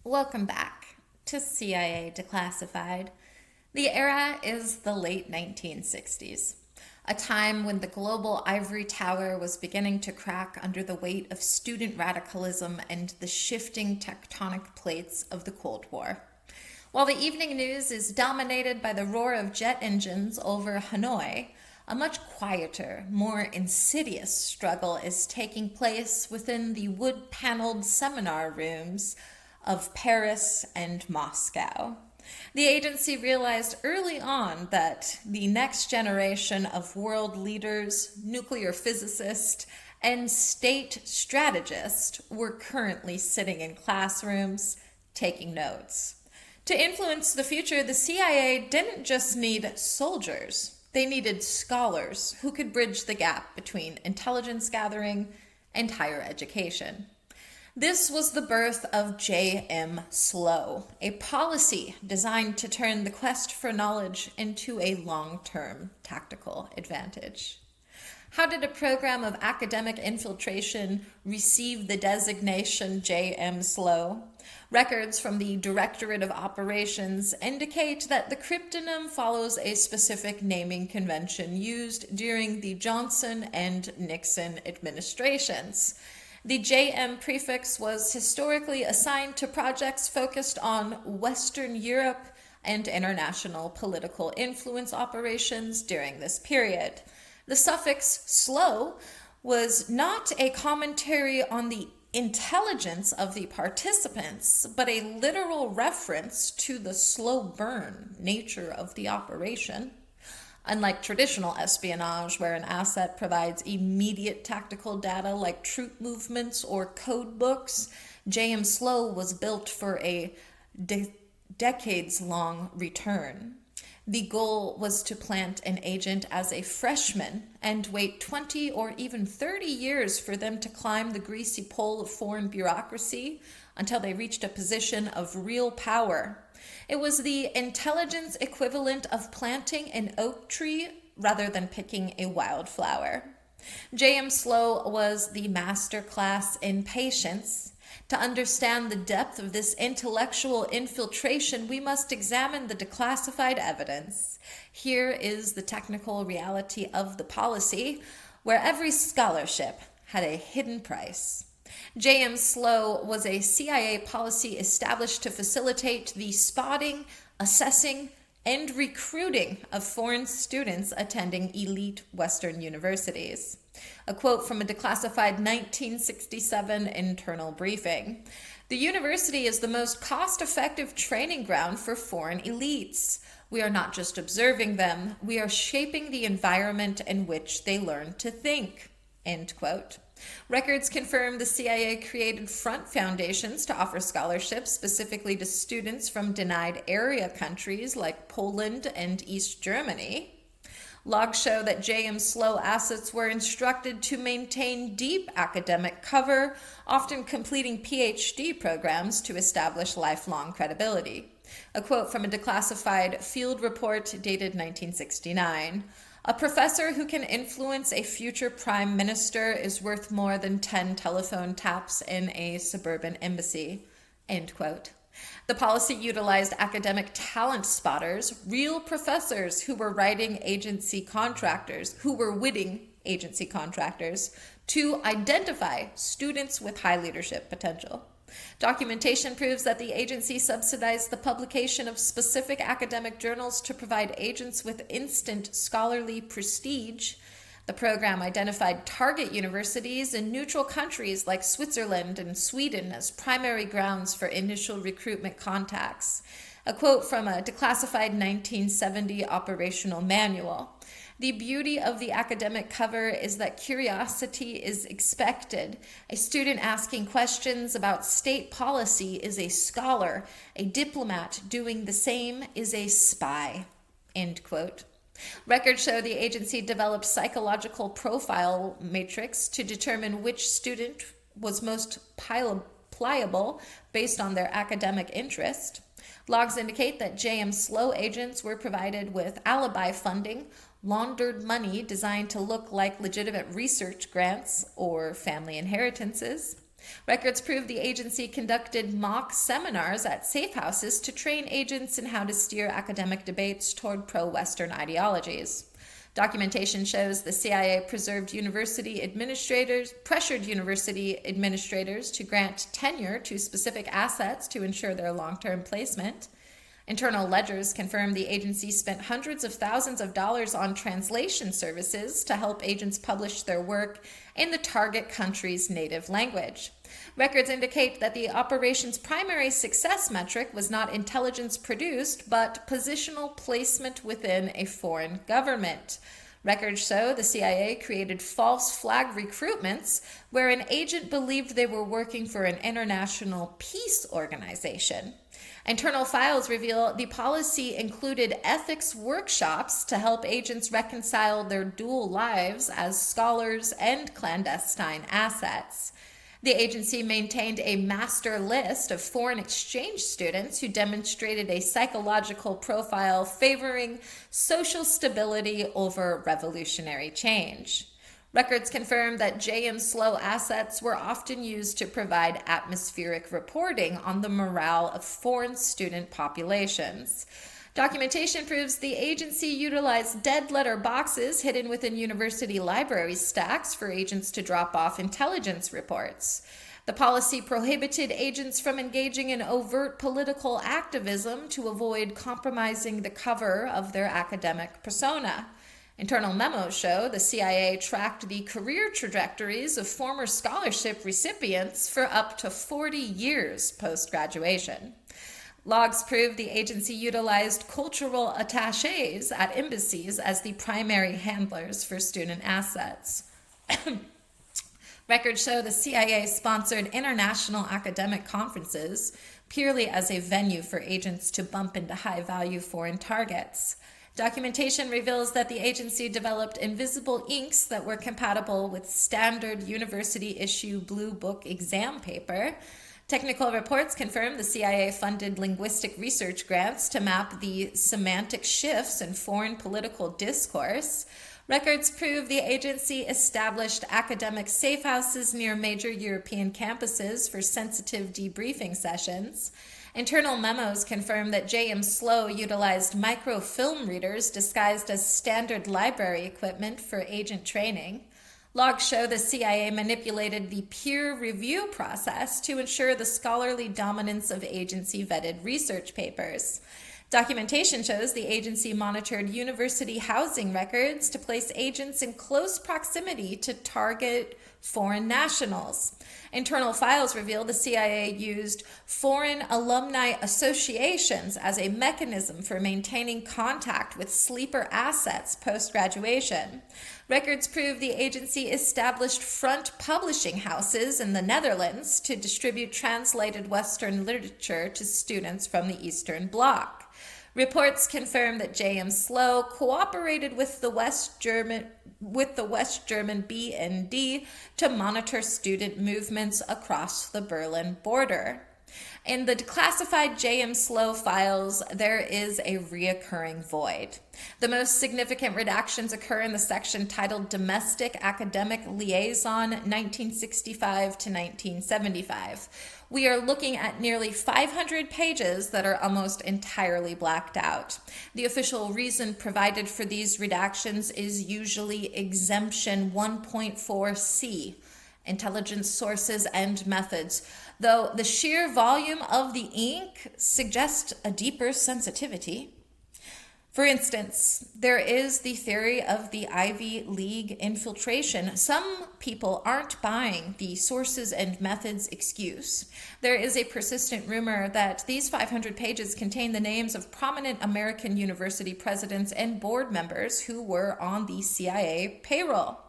Welcome back to CIA Declassified. The era is the late 1960s, a time when the global ivory tower was beginning to crack under the weight of student radicalism and the shifting tectonic plates of the Cold War. While the evening news is dominated by the roar of jet engines over Hanoi, a much quieter, more insidious struggle is taking place within the wood-paneled seminar rooms of Paris and Moscow. The agency realized early on that the next generation of world leaders, nuclear physicists, and state strategists were currently sitting in classrooms taking notes. To influence the future, the CIA didn't just need soldiers. They needed scholars who could bridge the gap between intelligence gathering and higher education. This was the birth of JMSLOW, a policy designed to turn the quest for knowledge into a long-term tactical advantage. How did a program of academic infiltration receive the designation JMSLOW? Records from the Directorate of Operations indicate that the cryptonym follows a specific naming convention used during the Johnson and Nixon administrations. The JM prefix was historically assigned to projects focused on Western Europe and international political influence operations during this period. The suffix slow was not a commentary on the intelligence of the participants, but a literal reference to the slow burn nature of the operation. Unlike traditional espionage, where an asset provides immediate tactical data like troop movements or code books, JMSLOW was built for a decades-long return. The goal was to plant an agent as a freshman and wait 20 or even 30 years for them to climb the greasy pole of foreign bureaucracy until they reached a position of real power. It was the intelligence equivalent of planting an oak tree rather than picking a wildflower. JMSLOW was the master class in patience. To understand the depth of this intellectual infiltration, we must examine the declassified evidence. Here is the technical reality of the policy, where every scholarship had a hidden price. JMSLOW was a CIA policy established to facilitate the spotting, assessing, and recruiting of foreign students attending elite Western universities. A quote from a declassified 1967 internal briefing. The university is the most cost-effective training ground for foreign elites. We are not just observing them, we are shaping the environment in which they learn to think. End quote. Records confirm the CIA created front foundations to offer scholarships specifically to students from denied area countries like Poland and East Germany. Logs show that JMSLOW assets were instructed to maintain deep academic cover, often completing PhD programs to establish lifelong credibility. A quote from a declassified field report dated 1969. A professor who can influence a future prime minister is worth more than 10 telephone taps in a suburban embassy. End quote. The policy utilized academic talent spotters, real professors who were witting agency contractors, to identify students with high leadership potential. Documentation proves that the agency subsidized the publication of specific academic journals to provide agents with instant scholarly prestige. The program identified target universities in neutral countries like Switzerland and Sweden as primary grounds for initial recruitment contacts. A quote from a declassified 1970 operational manual. The beauty of the academic cover is that curiosity is expected. A student asking questions about state policy is a scholar. A diplomat doing the same is a spy. End quote. Records show the agency developed psychological profile matrix to determine which student was most pliable based on their academic interest. Logs indicate that JMSLOW agents were provided with alibi funding, laundered money designed to look like legitimate research grants or family inheritances. Records prove the agency conducted mock seminars at safe houses to train agents in how to steer academic debates toward pro-Western ideologies. Documentation shows the CIA pressured university administrators to grant tenure to specific assets to ensure their long-term placement. Internal ledgers confirm the agency spent hundreds of thousands of dollars on translation services to help agents publish their work in the target country's native language. Records indicate that the operation's primary success metric was not intelligence produced, but positional placement within a foreign government. Records show the CIA created false flag recruitments where an agent believed they were working for an international peace organization. Internal files reveal the policy included ethics workshops to help agents reconcile their dual lives as scholars and clandestine assets. The agency maintained a master list of foreign exchange students who demonstrated a psychological profile favoring social stability over revolutionary change. Records confirm that JMSLOW assets were often used to provide atmospheric reporting on the morale of foreign student populations. Documentation proves the agency utilized dead letter boxes hidden within university library stacks for agents to drop off intelligence reports. The policy prohibited agents from engaging in overt political activism to avoid compromising the cover of their academic persona. Internal memos show the CIA tracked the career trajectories of former scholarship recipients for up to 40 years post-graduation. Logs prove the agency utilized cultural attachés at embassies as the primary handlers for student assets. Records show the CIA sponsored international academic conferences purely as a venue for agents to bump into high-value foreign targets. Documentation reveals that the agency developed invisible inks that were compatible with standard university-issue blue book exam paper. Technical reports confirm the CIA funded linguistic research grants to map the semantic shifts in foreign political discourse. Records prove the agency established academic safe houses near major European campuses for sensitive debriefing sessions. Internal memos confirm that JMSLOW utilized microfilm readers disguised as standard library equipment for agent training. Logs show the CIA manipulated the peer review process to ensure the scholarly dominance of agency-vetted research papers. Documentation shows the agency monitored university housing records to place agents in close proximity to target foreign nationals. Internal files reveal the CIA used foreign alumni associations as a mechanism for maintaining contact with sleeper assets post-graduation. Records prove the agency established front publishing houses in the Netherlands to distribute translated Western literature to students from the Eastern Bloc. Reports confirm that JMSLOW cooperated with the West German BND to monitor student movements across the Berlin border. In the declassified JMSLOW files, there is a reoccurring void. The most significant redactions occur in the section titled Domestic Academic Liaison 1965 to 1975. We are looking at nearly 500 pages that are almost entirely blacked out. The official reason provided for these redactions is usually Exemption 1.4c, Intelligence Sources and Methods, though the sheer volume of the ink suggests a deeper sensitivity. For instance, there is the theory of the Ivy League infiltration. Some people aren't buying the sources and methods excuse. There is a persistent rumor that these 500 pages contain the names of prominent American university presidents and board members who were on the CIA payroll.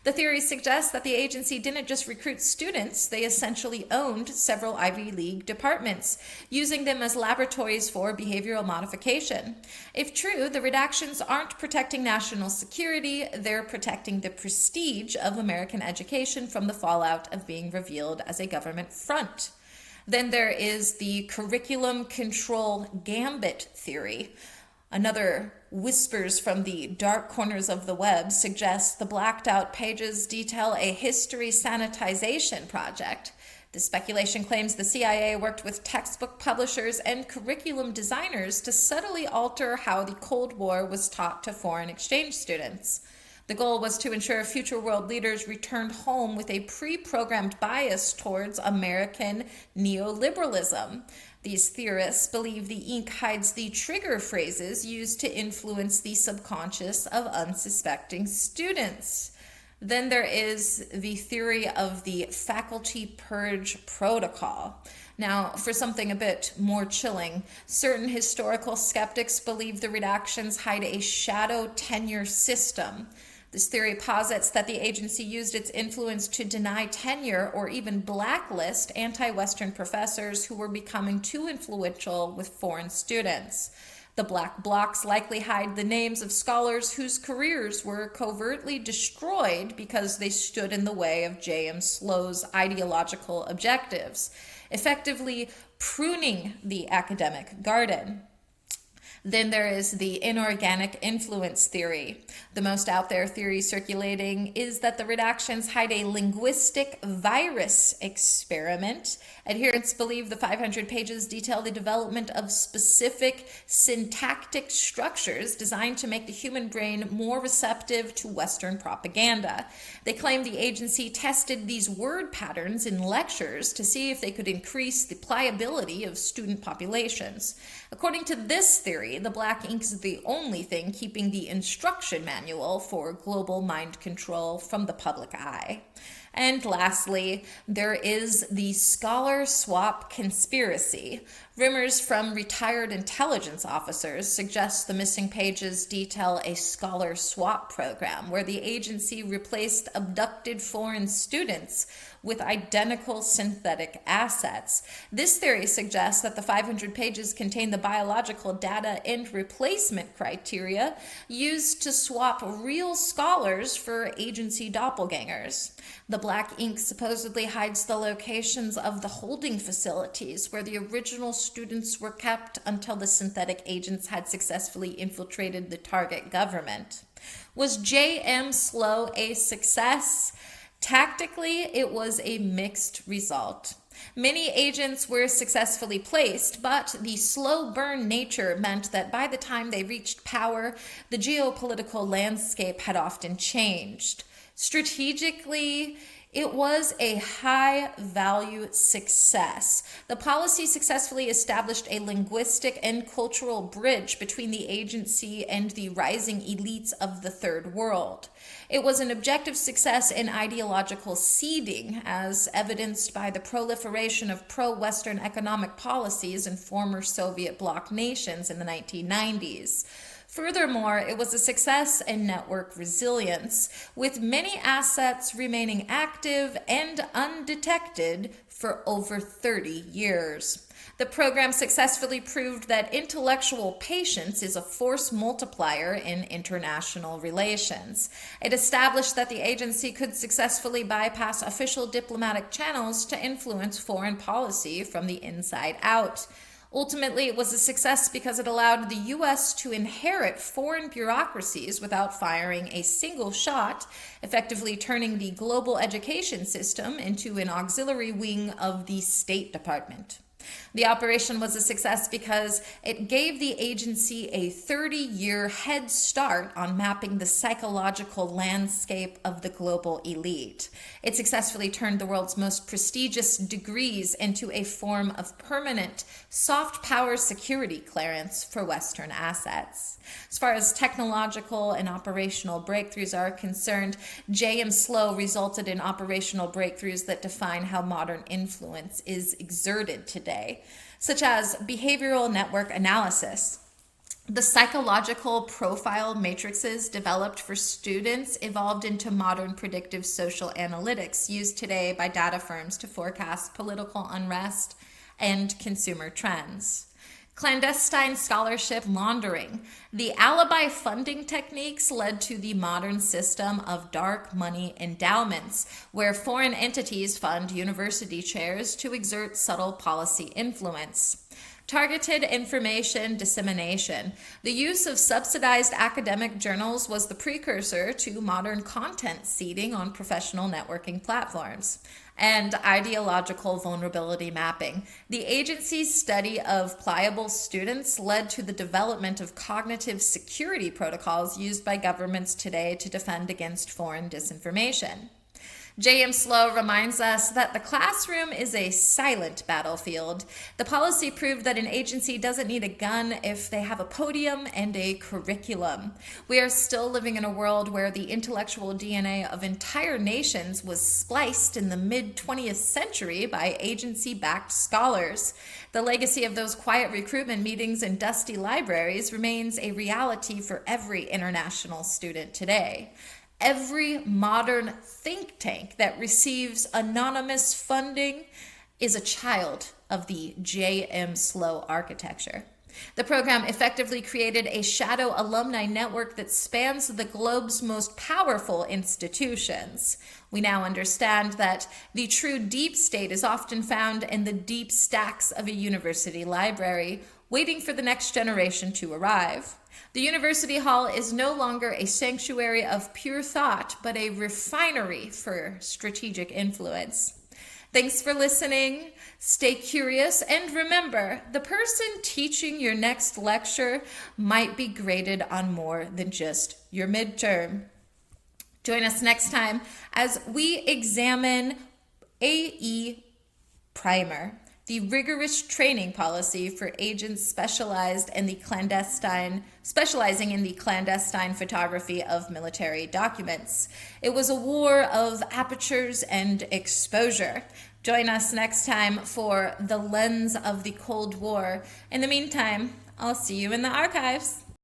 The theory suggests that the agency didn't just recruit students, they essentially owned several Ivy League departments, using them as laboratories for behavioral modification. If true, the redactions aren't protecting national security, they're protecting the prestige of American education from the fallout of being revealed as a government front. Then there is the curriculum control gambit theory. Another whispers from the dark corners of the web suggests the blacked out pages detail a history sanitization project. The speculation claims the CIA worked with textbook publishers and curriculum designers to subtly alter how the Cold War was taught to foreign exchange students. The goal was to ensure future world leaders returned home with a pre-programmed bias towards American neoliberalism. These theorists believe the ink hides the trigger phrases used to influence the subconscious of unsuspecting students. Then there is the theory of the faculty purge protocol. Now, for something a bit more chilling, certain historical skeptics believe the redactions hide a shadow tenure system. This theory posits that the agency used its influence to deny tenure or even blacklist anti-Western professors who were becoming too influential with foreign students. The black blocs likely hide the names of scholars whose careers were covertly destroyed because they stood in the way of JMSLOW's ideological objectives, effectively pruning the academic garden. Then there is the inorganic influence theory. The most out there theory circulating is that the redactions hide a linguistic virus experiment. Adherents believe the 500 pages detail the development of specific syntactic structures designed to make the human brain more receptive to Western propaganda. They claim the agency tested these word patterns in lectures to see if they could increase the pliability of student populations. According to this theory, the black ink is the only thing keeping the instruction manual for global mind control from the public eye. And lastly, there is the scholar swap conspiracy. Rumors from retired intelligence officers suggest the missing pages detail a scholar swap program where the agency replaced abducted foreign students with identical synthetic assets. This theory suggests that the 500 pages contain the biological data and replacement criteria used to swap real scholars for agency doppelgangers. The black ink supposedly hides the locations of the holding facilities where the original students were kept until the synthetic agents had successfully infiltrated the target government. Was JMSLOW a success? Tactically, it was a mixed result. Many agents were successfully placed, but the slow burn nature meant that by the time they reached power, the geopolitical landscape had often changed. Strategically, it was a high-value success. The policy successfully established a linguistic and cultural bridge between the agency and the rising elites of the Third World. It was an objective success in ideological seeding, as evidenced by the proliferation of pro-Western economic policies in former Soviet bloc nations in the 1990s. Furthermore, it was a success in network resilience, with many assets remaining active and undetected for over 30 years. The program successfully proved that intellectual patience is a force multiplier in international relations. It established that the agency could successfully bypass official diplomatic channels to influence foreign policy from the inside out. Ultimately, it was a success because it allowed the U.S. to inherit foreign bureaucracies without firing a single shot, effectively turning the global education system into an auxiliary wing of the State Department. The operation was a success because it gave the agency a 30-year head start on mapping the psychological landscape of the global elite. It successfully turned the world's most prestigious degrees into a form of permanent soft power security clearance for Western assets. As far as technological and operational breakthroughs are concerned, JMSLOW resulted in operational breakthroughs that define how modern influence is exerted today, such as behavioral network analysis. The psychological profile matrices developed for students evolved into modern predictive social analytics used today by data firms to forecast political unrest and consumer trends. Clandestine scholarship laundering. The alibi funding techniques led to the modern system of dark money endowments, where foreign entities fund university chairs to exert subtle policy influence. Targeted information dissemination. The use of subsidized academic journals was the precursor to modern content seeding on professional networking platforms. and ideological vulnerability mapping. The agency's study of pliable students led to the development of cognitive security protocols used by governments today to defend against foreign disinformation. JMSLOW reminds us that the classroom is a silent battlefield. The policy proved that an agency doesn't need a gun if they have a podium and a curriculum. We are still living in a world where the intellectual DNA of entire nations was spliced in the mid-20th century by agency-backed scholars. The legacy of those quiet recruitment meetings in dusty libraries remains a reality for every international student today. Every modern think tank that receives anonymous funding is a child of the JMSLOW architecture. The program effectively created a shadow alumni network that spans the globe's most powerful institutions. We now understand that the true deep state is often found in the deep stacks of a university library, waiting for the next generation to arrive. The University Hall is no longer a sanctuary of pure thought, but a refinery for strategic influence. Thanks for listening. Stay curious, and remember, the person teaching your next lecture might be graded on more than just your midterm. Join us next time as we examine AE Primer, the rigorous training policy for agents specializing in the clandestine photography of military documents. It was a war of apertures and exposure. Join us next time for The Lens of the Cold War. In the meantime, I'll see you in the archives.